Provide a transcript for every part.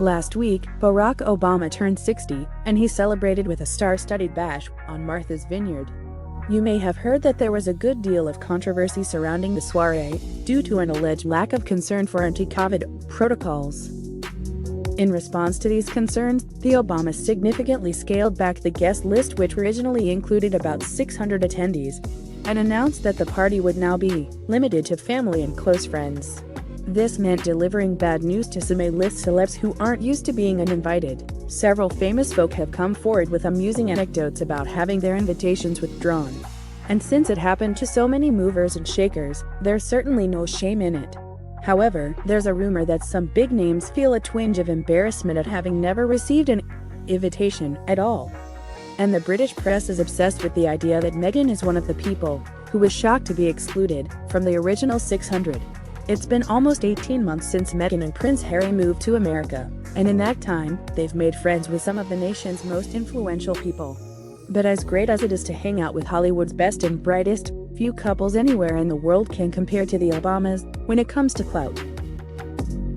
Last week, Barack Obama turned 60, and he celebrated with a star-studded bash on Martha's Vineyard. You may have heard that there was a good deal of controversy surrounding the soiree, due to an alleged lack of concern for anti-COVID protocols. In response to these concerns, the Obamas significantly scaled back the guest list, which originally included about 600 attendees, and announced that the party would now be limited to family and close friends. This meant delivering bad news to some A-list celebs who aren't used to being uninvited. Several famous folk have come forward with amusing anecdotes about having their invitations withdrawn. And since it happened to so many movers and shakers, there's certainly no shame in it. However, there's a rumor that some big names feel a twinge of embarrassment at having never received an invitation at all. And the British press is obsessed with the idea that Meghan is one of the people who was shocked to be excluded from the original 600. It's been almost 18 months since Meghan and Prince Harry moved to America, and in that time, they've made friends with some of the nation's most influential people. But as great as it is to hang out with Hollywood's best and brightest, few couples anywhere in the world can compare to the Obamas when it comes to clout.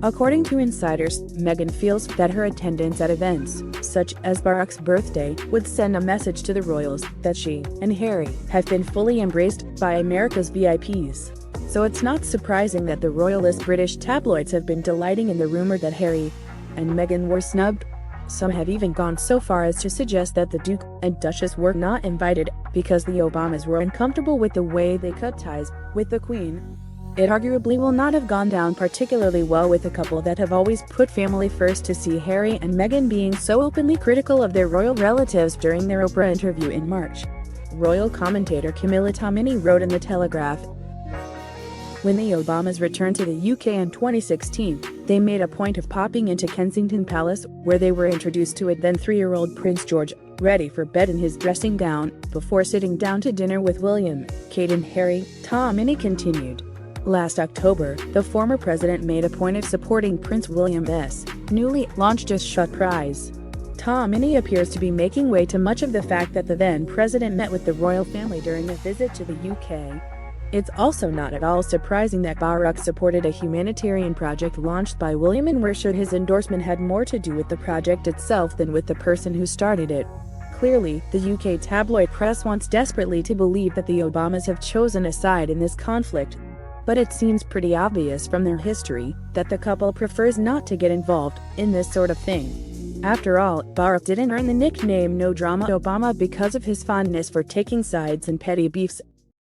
According to insiders, Meghan feels that her attendance at events, such as Barack's birthday, would send a message to the royals that she and Harry have been fully embraced by America's VIPs. So it's not surprising that the royalist British tabloids have been delighting in the rumor that Harry and Meghan were snubbed. Some have even gone so far as to suggest that the Duke and Duchess were not invited because the Obamas were uncomfortable with the way they cut ties with the Queen. It arguably will not have gone down particularly well with a couple that have always put family first to see Harry and Meghan being so openly critical of their royal relatives during their Oprah interview in March. Royal commentator Camilla Tominey wrote in The Telegraph, "When the Obamas returned to the UK in 2016, they made a point of popping into Kensington Palace, where they were introduced to a then 3-year-old Prince George, ready for bed in his dressing gown, before sitting down to dinner with William, Kate and Harry," Tominey continued. Last October, the former president made a point of supporting Prince William's newly launched Just Shut prize. Tominey appears to be making way to much of the fact that the then president met with the royal family during a visit to the UK. It's also not at all surprising that Barack supported a humanitarian project launched by William, and we're sure his endorsement had more to do with the project itself than with the person who started it. Clearly, the UK tabloid press wants desperately to believe that the Obamas have chosen a side in this conflict. But it seems pretty obvious from their history that the couple prefers not to get involved in this sort of thing. After all, Barack didn't earn the nickname No Drama Obama because of his fondness for taking sides in petty beefs